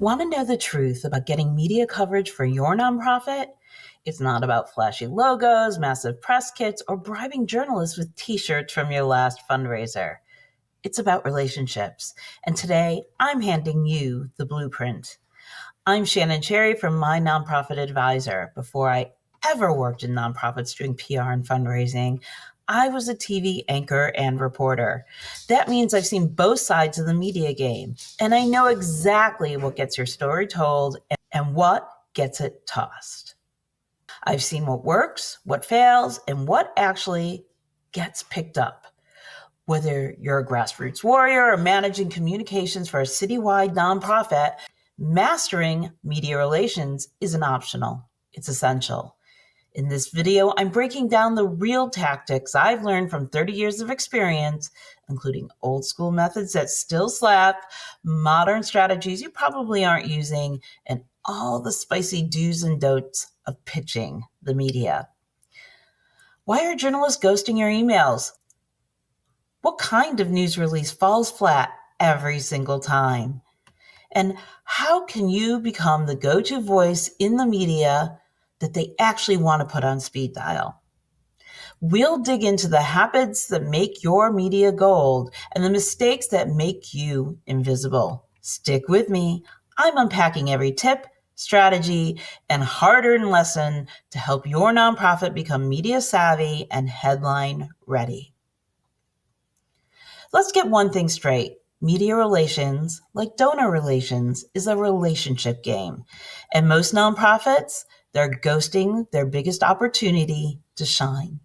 Want to know the truth about getting media coverage for your nonprofit? It's not about flashy logos, massive press kits, or bribing journalists with t-shirts from your last fundraiser. It's about relationships. And today, I'm handing you the blueprint. I'm Shannon Cherry from My Nonprofit Advisor. Before I ever worked in nonprofits doing PR and fundraising, I was a TV anchor and reporter. That means I've seen both sides of the media game, and I know exactly what gets your story told and what gets it tossed. I've seen what works, what fails, and what actually gets picked up. Whether you're a grassroots warrior or managing communications for a citywide nonprofit, mastering media relations isn't optional. It's essential. In this video, I'm breaking down the real tactics I've learned from 30 years of experience, including old school methods that still slap, modern strategies you probably aren't using, and all the spicy do's and don'ts of pitching the media. Why are journalists ghosting your emails? What kind of news release falls flat every single time? And how can you become the go-to voice in the media that they actually want to put on speed dial? We'll dig into the habits that make your media gold and the mistakes that make you invisible. Stick with me. I'm unpacking every tip, strategy, and hard-earned lesson to help your nonprofit become media savvy and headline ready. Let's get one thing straight. Media relations, like donor relations, is a relationship game. And most nonprofits, they're ghosting their biggest opportunity to shine.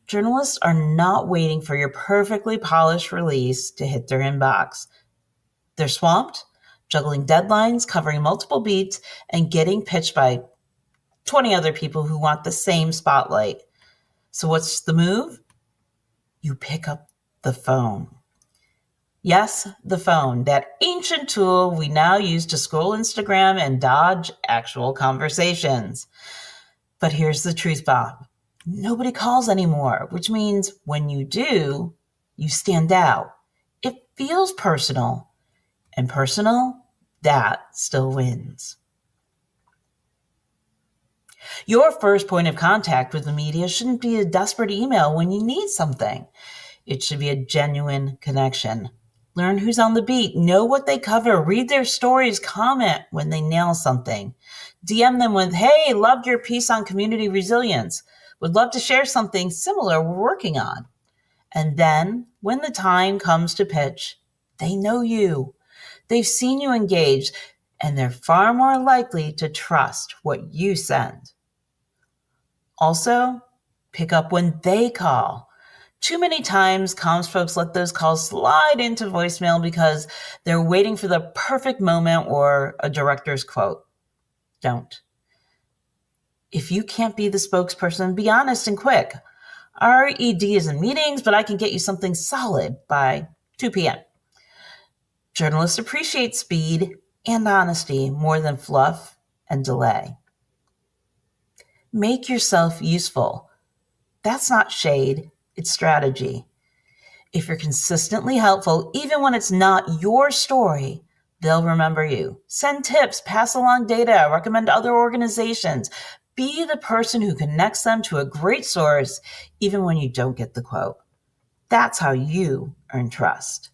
Journalists are not waiting for your perfectly polished release to hit their inbox. They're swamped, juggling deadlines, covering multiple beats, and getting pitched by 20 other people who want the same spotlight. So what's the move? You pick up the phone. Yes, the phone, that ancient tool we now use to scroll Instagram and dodge actual conversations. But here's the truth, Bob. Nobody calls anymore, which means when you do, you stand out. It feels personal. And personal, that still wins. Your first point of contact with the media shouldn't be a desperate email when you need something. It should be a genuine connection. Learn who's on the beat, know what they cover, read their stories, comment when they nail something. DM them with, hey, loved your piece on community resilience. Would love to share something similar we're working on. And then when the time comes to pitch, they know you. They've seen you engage, and they're far more likely to trust what you send. Also, pick up when they call. Too many times, comms folks let those calls slide into voicemail because they're waiting for the perfect moment or a director's quote. Don't. If you can't be the spokesperson, be honest and quick. Our ED is in meetings, but I can get you something solid by 2 p.m. Journalists appreciate speed and honesty more than fluff and delay. Make yourself useful. That's not shade. It's strategy. If you're consistently helpful, even when it's not your story, they'll remember you. Send tips, pass along data, recommend other organizations. Be the person who connects them to a great source, even when you don't get the quote. That's how you earn trust.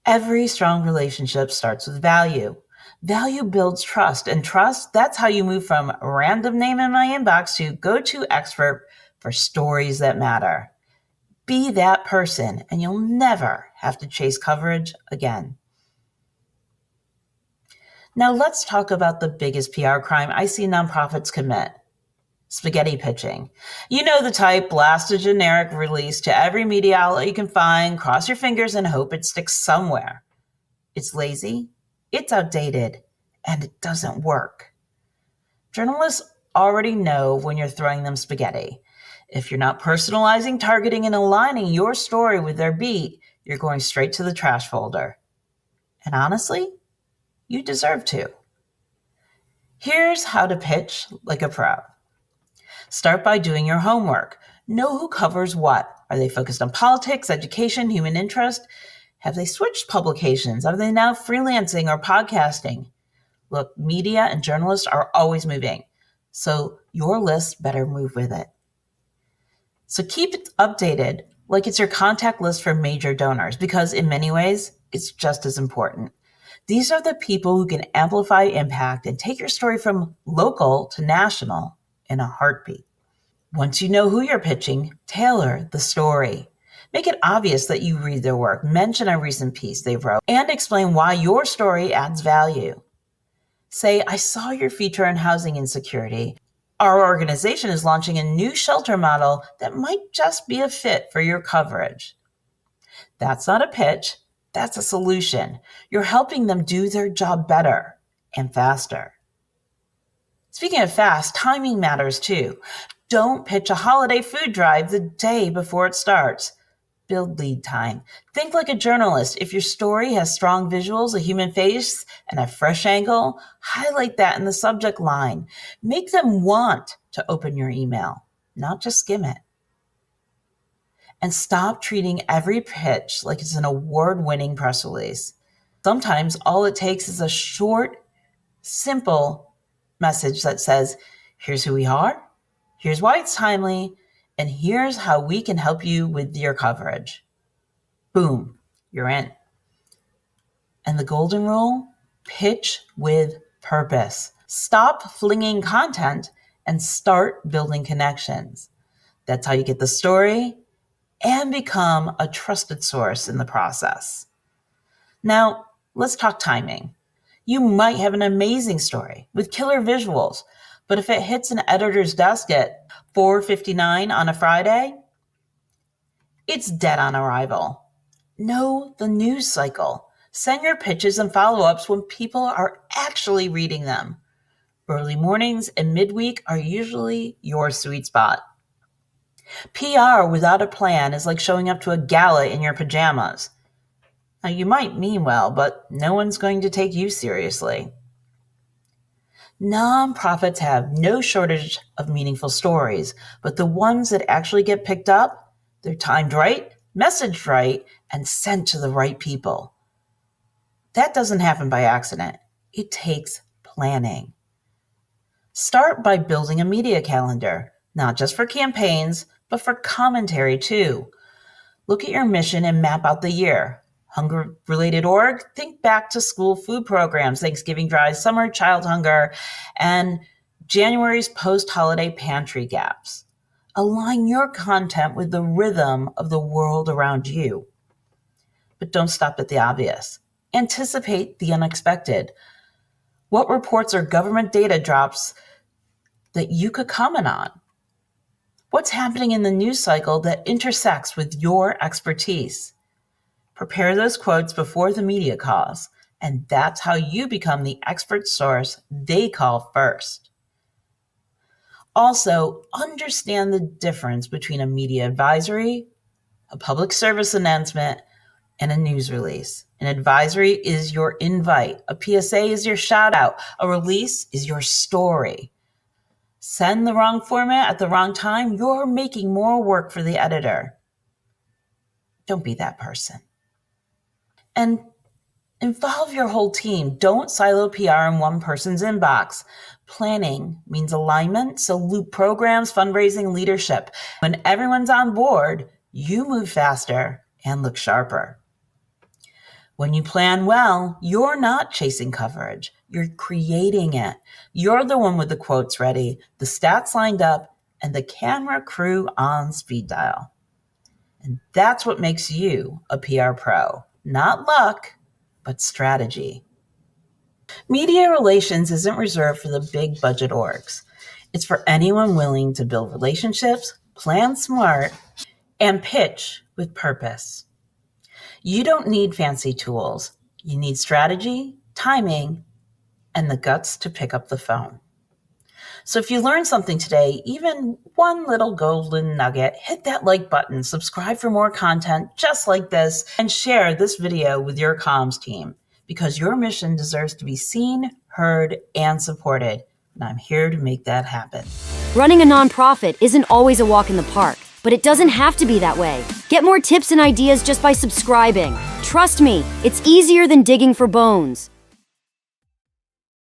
Every strong relationship starts with value. Value builds trust, and trust, that's how you move from random name in my inbox to go-to expert for stories that matter. Be that person, and you'll never have to chase coverage again. Now let's talk about the biggest PR crime I see nonprofits commit. Spaghetti pitching. You know the type, blast a generic release to every media outlet you can find, cross your fingers and hope it sticks somewhere. It's lazy, it's outdated, and it doesn't work. Journalists already know when you're throwing them spaghetti. If you're not personalizing, targeting, and aligning your story with their beat, you're going straight to the trash folder. And honestly, you deserve to. Here's how to pitch like a pro. Start by doing your homework. Know who covers what. Are they focused on politics, education, human interest? Have they switched publications? Are they now freelancing or podcasting? Look, media and journalists are always moving, so your list better move with it. So keep it updated like it's your contact list for major donors, because in many ways, it's just as important. These are the people who can amplify impact and take your story from local to national in a heartbeat. Once you know who you're pitching, tailor the story. Make it obvious that you read their work, mention a recent piece they wrote, and explain why your story adds value. Say, I saw your feature on housing insecurity. Our organization is launching a new shelter model that might just be a fit for your coverage. That's not a pitch, that's a solution. You're helping them do their job better and faster. Speaking of fast, timing matters too. Don't pitch a holiday food drive the day before it starts. Build lead time. Think like a journalist. If your story has strong visuals, a human face, and a fresh angle, highlight that in the subject line. Make them want to open your email, not just skim it. And stop treating every pitch like it's an award-winning press release. Sometimes all it takes is a short, simple message that says, here's who we are, here's why it's timely, and here's how we can help you with your coverage. Boom, you're in. And the golden rule, pitch with purpose. Stop flinging content and start building connections. That's how you get the story and become a trusted source in the process. Now, let's talk timing. You might have an amazing story with killer visuals, but if it hits an editor's desk at 4:59 on a Friday, it's dead on arrival. Know the news cycle. Send your pitches and follow-ups when people are actually reading them. Early mornings and midweek are usually your sweet spot. PR without a plan is like showing up to a gala in your pajamas. Now, you might mean well, but no one's going to take you seriously. Nonprofits have no shortage of meaningful stories, but the ones that actually get picked up, they're timed right, messaged right, and sent to the right people. That doesn't happen by accident. It takes planning. Start by building a media calendar, not just for campaigns, but for commentary too. Look at your mission and map out the year. Hunger-related org, think back to school food programs, Thanksgiving drives, summer child hunger, and January's post-holiday pantry gaps. Align your content with the rhythm of the world around you. But don't stop at the obvious. Anticipate the unexpected. What reports or government data drops that you could comment on? What's happening in the news cycle that intersects with your expertise? Prepare those quotes before the media calls, and that's how you become the expert source they call first. Also, understand the difference between a media advisory, a public service announcement, and a news release. An advisory is your invite. A PSA is your shout out. A release is your story. Send the wrong format at the wrong time, you're making more work for the editor. Don't be that person. And involve your whole team. Don't silo PR in one person's inbox. Planning means alignment, so loop programs, fundraising, leadership. When everyone's on board, you move faster and look sharper. When you plan well, you're not chasing coverage. You're creating it. You're the one with the quotes ready, the stats lined up, and the camera crew on speed dial. And that's what makes you a PR pro. Not luck, but strategy. Media relations isn't reserved for the big budget orgs. It's for anyone willing to build relationships, plan smart, and pitch with purpose. You don't need fancy tools. You need strategy, timing, and the guts to pick up the phone. So if you learned something today, even one little golden nugget, hit that like button, subscribe for more content just like this, and share this video with your comms team, because your mission deserves to be seen, heard, and supported. And I'm here to make that happen. Running a nonprofit isn't always a walk in the park. But it doesn't have to be that way. Get more tips and ideas just by subscribing. Trust me, it's easier than digging for bones.